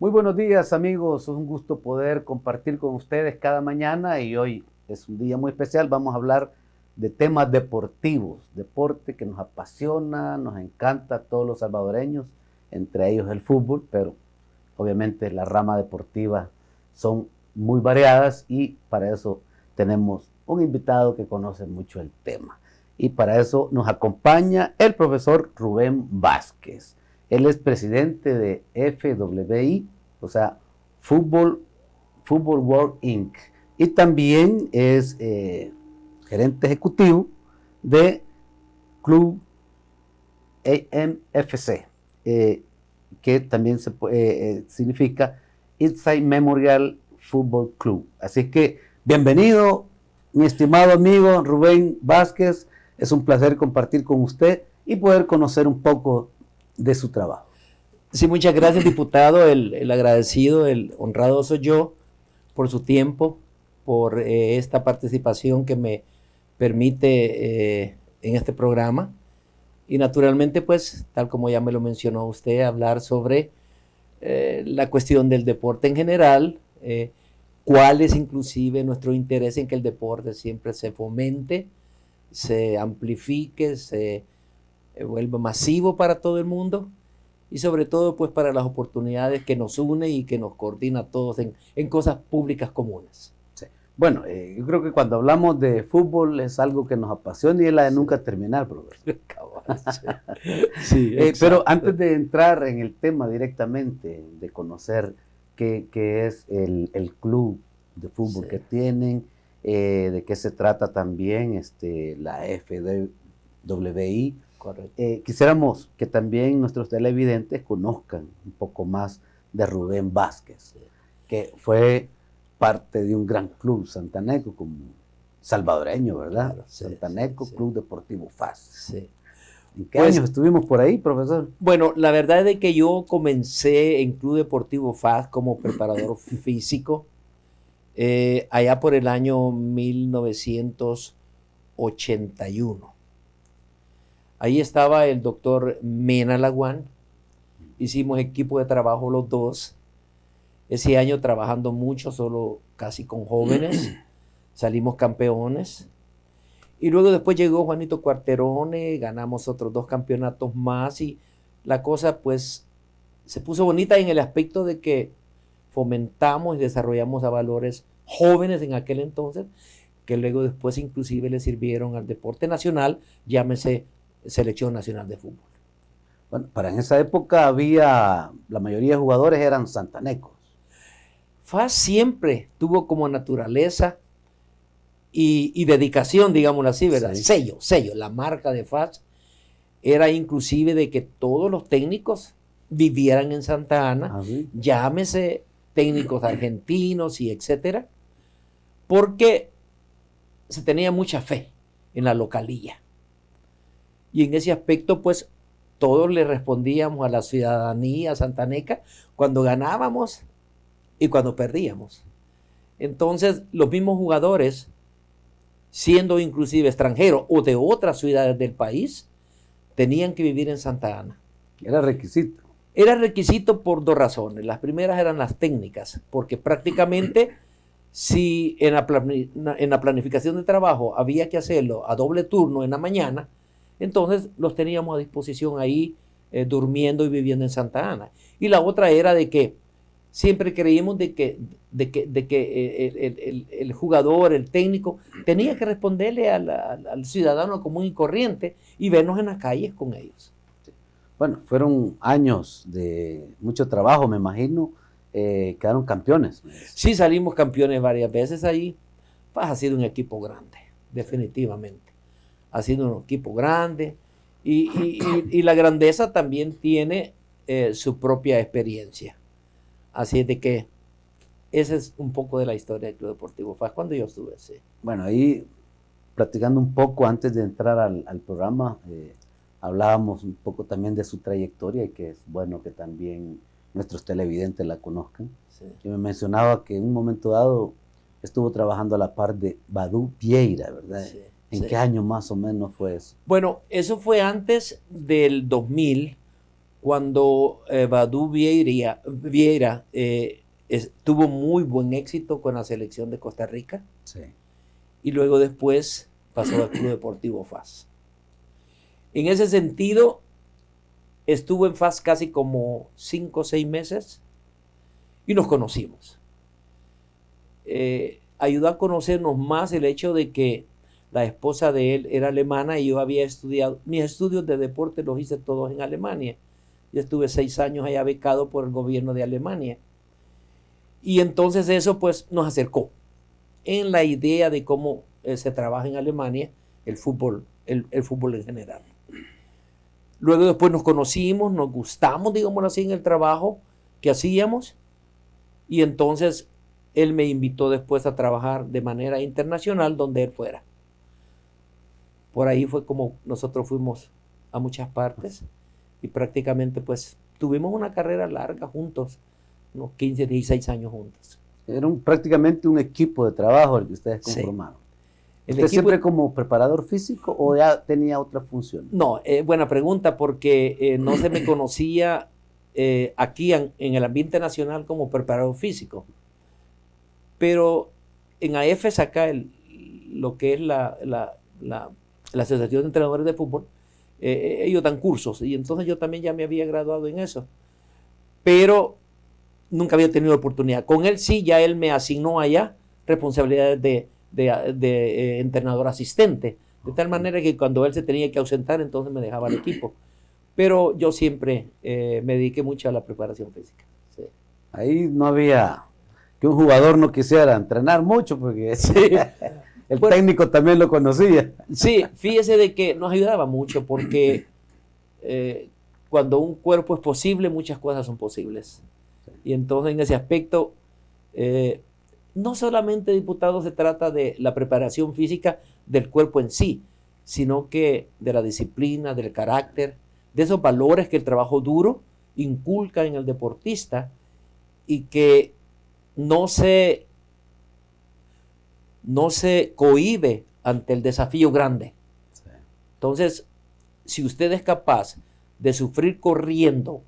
Muy buenos días, amigos. Es un gusto poder compartir con ustedes cada mañana y hoy es un día muy especial. Vamos a hablar de temas deportivos, deporte que nos apasiona, nos encanta a todos los salvadoreños, entre ellos el fútbol, pero obviamente la rama deportiva son muy variadas y para eso tenemos un invitado que conoce mucho el tema. Y para eso nos acompaña el profesor Rubén Vázquez. Él es presidente de FWI, o sea, Football World Inc. Y también es gerente ejecutivo de Club AMFC, que también significa Inside Memorial Football Club. Así que bienvenido, mi estimado amigo Rubén Vázquez. Es un placer compartir con usted y poder conocer un poco de su trabajo. Sí, muchas gracias, diputado. El agradecido, el honrado soy yo por su tiempo, por esta participación que me permite en este programa. Y naturalmente, pues, tal como ya me lo mencionó usted, hablar sobre la cuestión del deporte en general, cuál es inclusive nuestro interés en que el deporte siempre se fomente, se amplifique, se vuelva masivo para todo el mundo y sobre todo pues para las oportunidades que nos une y que nos coordina a todos en cosas públicas comunes. Sí. Bueno, yo creo que cuando hablamos de fútbol es algo que nos apasiona y es la de nunca terminar, profesor. Sí, pero antes de entrar en el tema directamente, de conocer qué es el club de fútbol que tienen, de qué se trata también la FWI. Correcto. Quisiéramos que también nuestros televidentes conozcan un poco más de Rubén Vázquez, que fue parte de un gran club santaneco, como salvadoreño, ¿verdad? Claro, sí, Santaneco, sí. Club Deportivo FAS. Sí. ¿En qué años estuvimos por ahí, profesor? Bueno, la verdad es que yo comencé en Club Deportivo FAS como preparador físico allá por el año 1981. Ahí estaba el doctor Mena Laguán, hicimos equipo de trabajo los dos, ese año trabajando mucho, solo casi con jóvenes, salimos campeones, y luego después llegó Juanito Cuarterone, ganamos otros 2 campeonatos más, y la cosa pues se puso bonita en el aspecto de que fomentamos y desarrollamos a valores jóvenes en aquel entonces, que luego después inclusive le sirvieron al deporte nacional, llámese Selección Nacional de Fútbol. Bueno, para en esa época la mayoría de jugadores eran santanecos. FAS siempre tuvo como naturaleza y dedicación, digámoslo así, ¿verdad? Sí. Sello. La marca de FAS era inclusive de que todos los técnicos vivieran en Santa Ana, ¿sí? Llámese técnicos argentinos y etcétera, porque se tenía mucha fe en la localía. Y en ese aspecto, pues, todos le respondíamos a la ciudadanía santaneca cuando ganábamos y cuando perdíamos. Entonces, los mismos jugadores, siendo inclusive extranjeros o de otras ciudades del país, tenían que vivir en Santa Ana. Era requisito. Era requisito por 2 razones. Las primeras eran las técnicas, porque prácticamente si en la planificación de trabajo había que hacerlo a doble turno en la mañana, entonces los teníamos a disposición ahí durmiendo y viviendo en Santa Ana. Y la otra era de que siempre creímos de que el jugador, el técnico, tenía que responderle al ciudadano común y corriente y vernos en las calles con ellos. Bueno, fueron años de mucho trabajo, me imagino. Quedaron campeones. Sí, salimos campeones varias veces ahí. Pues ha sido un equipo grande, definitivamente. Ha sido un equipo grande y la grandeza también tiene su propia experiencia. Así es de que esa es un poco de la historia del Club Deportivo FAS cuando yo estuve. Sí. Bueno, ahí platicando un poco antes de entrar al programa, hablábamos un poco también de su trayectoria y que es bueno que también nuestros televidentes la conozcan. Sí. Y me mencionaba que en un momento dado estuvo trabajando a la par de Badú Vieira, ¿verdad? Sí. ¿En qué año más o menos fue eso? Bueno, eso fue antes del 2000, cuando Badú Vieira tuvo muy buen éxito con la selección de Costa Rica. Sí. Y luego después pasó al Club Deportivo FAS. En ese sentido, estuvo en FAS casi como 5 o 6 meses y nos conocimos. Ayudó a conocernos más el hecho de que la esposa de él era alemana y yo había estudiado, mis estudios de deporte los hice todos en Alemania. Yo estuve 6 años allá becado por el gobierno de Alemania. Y entonces eso pues nos acercó en la idea de cómo se trabaja en Alemania el fútbol en general. Luego después nos conocimos, nos gustamos, digámoslo así, en el trabajo que hacíamos. Y entonces él me invitó después a trabajar de manera internacional donde él fuera. Por ahí fue como nosotros fuimos a muchas partes y prácticamente pues tuvimos una carrera larga juntos, unos 15, 16 años juntos. Era prácticamente un equipo de trabajo el que ustedes conformaron. Sí. ¿Usted siempre como preparador físico o ya tenía otra función? No, buena pregunta, porque no se me conocía aquí en el ambiente nacional como preparador físico. Pero en AEFES acá, lo que es la Asociación de Entrenadores de Fútbol, ellos dan cursos y entonces yo también ya me había graduado en eso. Pero nunca había tenido oportunidad. Con él sí, ya él me asignó allá responsabilidades de entrenador asistente, de tal manera que cuando él se tenía que ausentar, entonces me dejaba el equipo. Pero yo siempre me dediqué mucho a la preparación física. Sí. Ahí no había que un jugador no quisiera entrenar mucho, porque sí, el técnico también lo conocía. Sí, fíjese de que nos ayudaba mucho, porque cuando un cuerpo es posible, muchas cosas son posibles. Y entonces en ese aspecto, no solamente, diputado, se trata de la preparación física del cuerpo en sí, sino que de la disciplina, del carácter, de esos valores que el trabajo duro inculca en el deportista y que no se cohíbe ante el desafío grande. Sí. Entonces, si usted es capaz de sufrir corriendo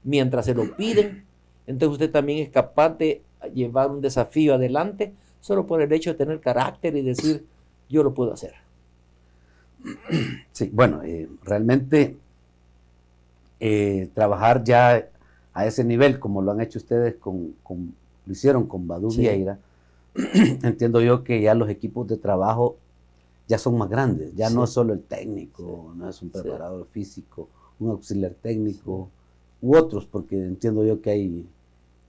mientras se lo piden, entonces usted también es capaz de llevar un desafío adelante solo por el hecho de tener carácter y decir, yo lo puedo hacer. Sí, bueno, realmente trabajar ya a ese nivel, como lo han hecho ustedes, lo hicieron con Badú Vieira, entiendo yo que ya los equipos de trabajo ya son más grandes, ya no es solo el técnico, no es un preparador físico, un auxiliar técnico u otros, porque entiendo yo que hay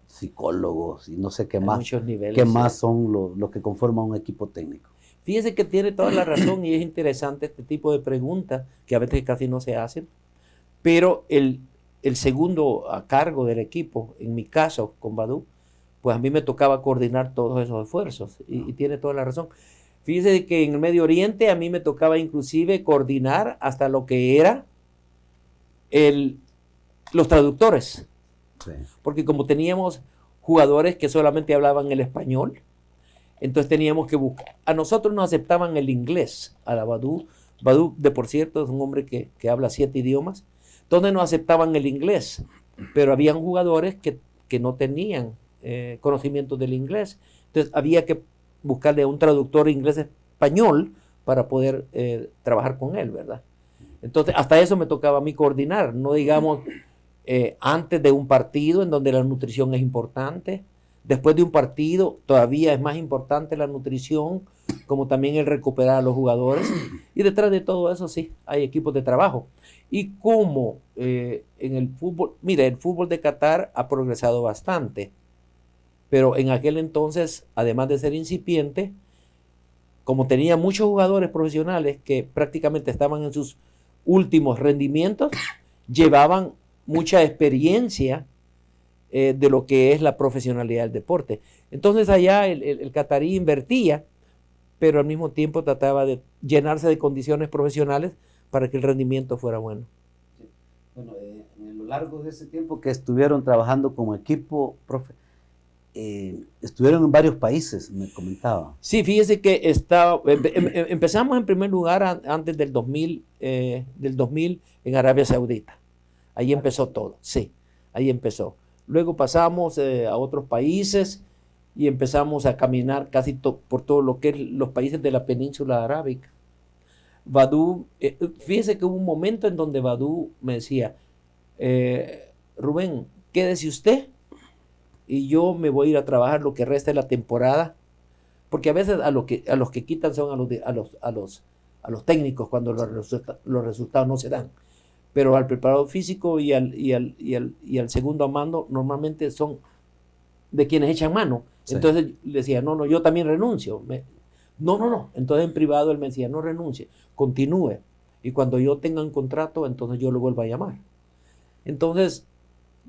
psicólogos y no sé qué más, muchos niveles, qué más son los que conforman un equipo técnico. Fíjese que tiene toda la razón y es interesante este tipo de preguntas que a veces casi no se hacen, pero el segundo a cargo del equipo, en mi caso con Badú, pues a mí me tocaba coordinar todos esos esfuerzos y tiene toda la razón. Fíjese que en el Medio Oriente a mí me tocaba inclusive coordinar hasta lo que era los traductores. Sí. Porque como teníamos jugadores que solamente hablaban el español, entonces teníamos que buscar. A nosotros nos aceptaban el inglés, a la Badú. Badú, de por cierto, es un hombre que habla 7 idiomas. Entonces nos aceptaban el inglés, pero habían jugadores que no tenían conocimiento del inglés. Entonces había que buscarle a un traductor inglés-español para poder trabajar con él, ¿verdad? Entonces hasta eso me tocaba a mí coordinar, no digamos antes de un partido en donde la nutrición es importante, después de un partido todavía es más importante la nutrición, como también el recuperar a los jugadores, y detrás de todo eso sí, hay equipos de trabajo. Y como en el fútbol, mire, el fútbol de Qatar ha progresado bastante, pero en aquel entonces, además de ser incipiente, como tenía muchos jugadores profesionales que prácticamente estaban en sus últimos rendimientos, llevaban mucha experiencia de lo que es la profesionalidad del deporte. Entonces allá el catarí invertía, pero al mismo tiempo trataba de llenarse de condiciones profesionales para que el rendimiento fuera bueno. Sí. Bueno, en lo largo de ese tiempo que estuvieron trabajando como equipo, profe, estuvieron en varios países, me comentaba. Sí, fíjese que empezamos en primer lugar antes del 2000 en Arabia Saudita. Ahí empezó todo, sí, ahí empezó. Luego pasamos a otros países y empezamos a caminar casi por todo lo que es los países de la península arábica. Badú, fíjese que hubo un momento en donde Badú me decía, Rubén, quédese usted y yo me voy a ir a trabajar lo que resta de la temporada, porque a veces a los que quitan son a los técnicos cuando los resultados no se dan. Pero al preparador físico y al segundo a mando normalmente son de quienes echan mano. Sí. Entonces le decía, no, yo también renuncio. No. Entonces en privado él me decía, no renuncie, continúe. Y cuando yo tenga un contrato, entonces yo lo vuelvo a llamar. Entonces,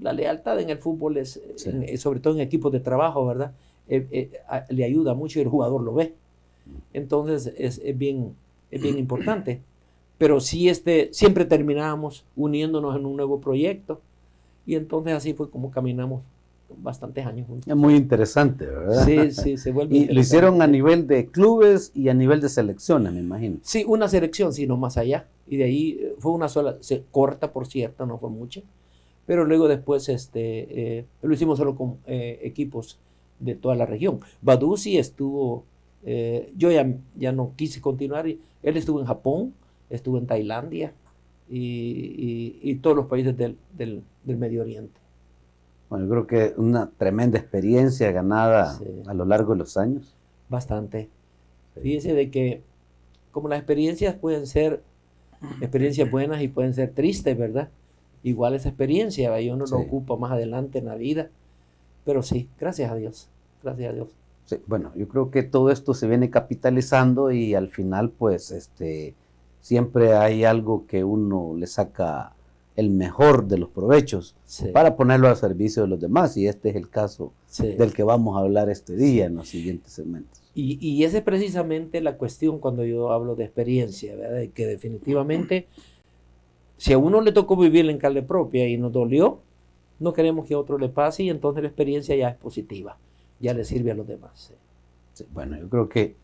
la lealtad en el fútbol es, sí, sobre todo en equipos de trabajo, ¿verdad? Le ayuda mucho y el jugador lo ve. Entonces es bien importante. Pero sí, siempre terminábamos uniéndonos en un nuevo proyecto y entonces así fue como caminamos bastantes años juntos. Es muy interesante, ¿verdad? Sí, se vuelve Y lo hicieron a nivel de clubes y a nivel de selecciones, me imagino. Sí, una selección, sí, no más allá. Y de ahí fue una sola, corta por cierto, no fue mucha. Pero luego después lo hicimos solo con equipos de toda la región. Badú sí estuvo, yo ya no quise continuar, él estuvo en Japón, estuvo en Tailandia y todos los países del Medio Oriente. Bueno, yo creo que una tremenda experiencia ganada, sí, a lo largo de los años. Bastante. Sí. Fíjese de que como las experiencias pueden ser experiencias buenas y pueden ser tristes, ¿verdad? Igual esa experiencia, y uno lo ocupa más adelante en la vida. Pero sí, gracias a Dios. Gracias a Dios. Sí, bueno, yo creo que todo esto se viene capitalizando y al final, pues, siempre hay algo que uno le saca el mejor de los provechos, sí, para ponerlo al servicio de los demás, y este es el caso, sí, del que vamos a hablar este día, sí, en los siguientes segmentos. Y esa es precisamente la cuestión cuando yo hablo de experiencia, ¿verdad? De que definitivamente, si a uno le tocó vivir en carne propia y nos dolió, no queremos que a otro le pase y entonces la experiencia ya es positiva, ya le sirve a los demás. Sí. Sí, bueno, yo creo que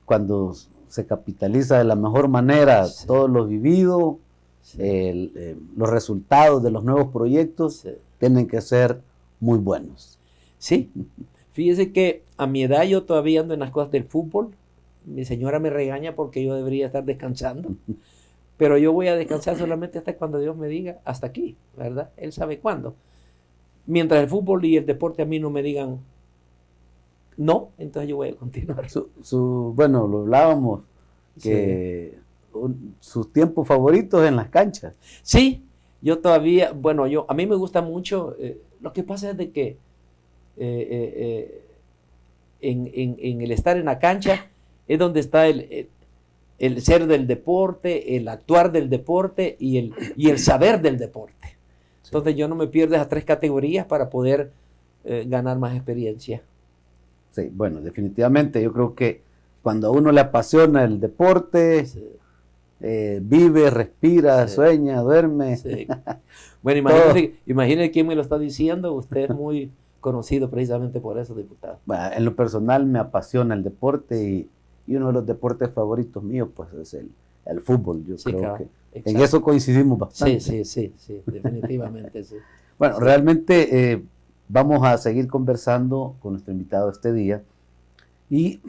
cuando se capitaliza de la mejor manera, sí, todo lo vivido, sí, los resultados de los nuevos proyectos, sí, tienen que ser muy buenos. Sí, fíjese que a mi edad yo todavía ando en las cosas del fútbol. Mi señora me regaña porque yo debería estar descansando, pero yo voy a descansar solamente hasta cuando Dios me diga hasta aquí, ¿verdad? Él sabe cuándo. Mientras el fútbol y el deporte a mí no me digan no, entonces yo voy a continuar. Bueno, lo hablábamos, que sí, sus tiempos favoritos en las canchas. Sí, yo todavía, bueno, a mí me gusta mucho, lo que pasa es de que en el estar en la cancha es donde está el ser del deporte, el actuar del deporte y el saber del deporte. Sí. Entonces yo no me pierdo esas tres categorías para poder ganar más experiencia. Sí, bueno, definitivamente yo creo que cuando a uno le apasiona el deporte, sí, vive, respira, sí, sueña, duerme. Sí. Bueno, imagínese quién me lo está diciendo, usted es muy conocido precisamente por eso, diputado. Bueno, en lo personal me apasiona el deporte y uno de los deportes favoritos míos pues es el fútbol. Yo sí, creo claro, que exacto, en eso coincidimos bastante. Sí, definitivamente sí. Bueno, sí, realmente vamos a seguir conversando con nuestro invitado este día y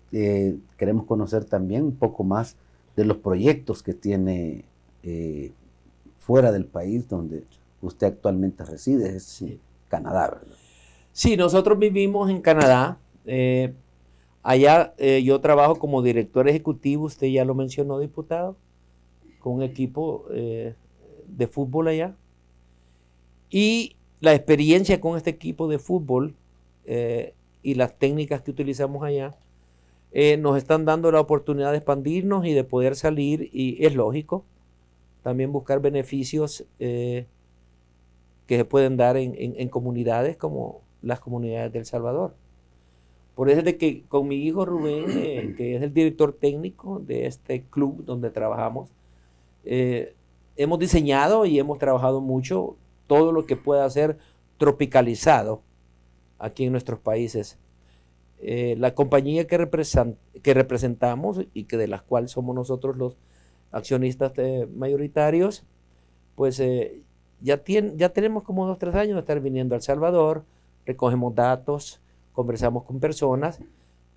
queremos conocer también un poco más de los proyectos que tiene fuera del país donde usted actualmente reside, es sí, Canadá, ¿verdad? Sí, nosotros vivimos en Canadá. Allá yo trabajo como director ejecutivo, usted ya lo mencionó, diputado, con un equipo de fútbol allá. Y la experiencia con este equipo de fútbol y las técnicas que utilizamos allá nos están dando la oportunidad de expandirnos y de poder salir, y es lógico, también buscar beneficios que se pueden dar en comunidades como las comunidades de El Salvador. Por eso es de que con mi hijo Rubén, que es el director técnico de este club donde trabajamos, hemos diseñado y hemos trabajado mucho todo lo que pueda ser tropicalizado aquí en nuestros países. La compañía que representamos y que de la cual somos nosotros los accionistas mayoritarios, pues ya tenemos como 2 o 3 años de estar viniendo a El Salvador, recogemos datos, conversamos con personas,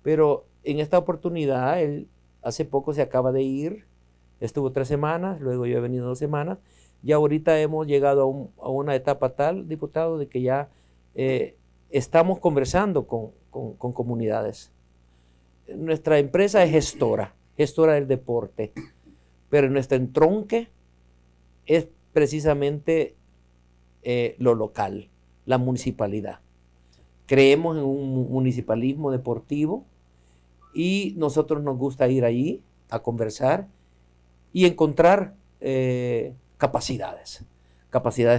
pero en esta oportunidad él hace poco se acaba de ir, estuvo 3 semanas, luego yo he venido 2 semanas, y ahorita hemos llegado a una etapa tal, diputado, de que ya estamos conversando con comunidades. Nuestra empresa es gestora del deporte, pero nuestro entronque es precisamente lo local, la municipalidad. Creemos en un municipalismo deportivo y nosotros nos gusta ir allí a conversar y encontrar capacidades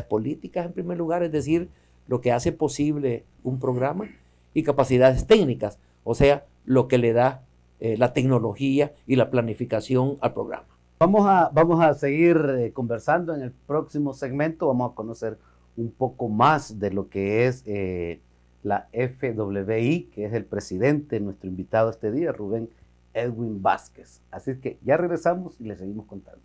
políticas en primer lugar, es decir, lo que hace posible un programa, y capacidades técnicas, o sea, lo que le da la tecnología y la planificación al programa. Vamos a seguir conversando en el próximo segmento. Vamos a conocer un poco más de lo que es la FWI, que es el presidente, nuestro invitado este día, Rubén Edwin Vázquez. Así que ya regresamos y le seguimos contando.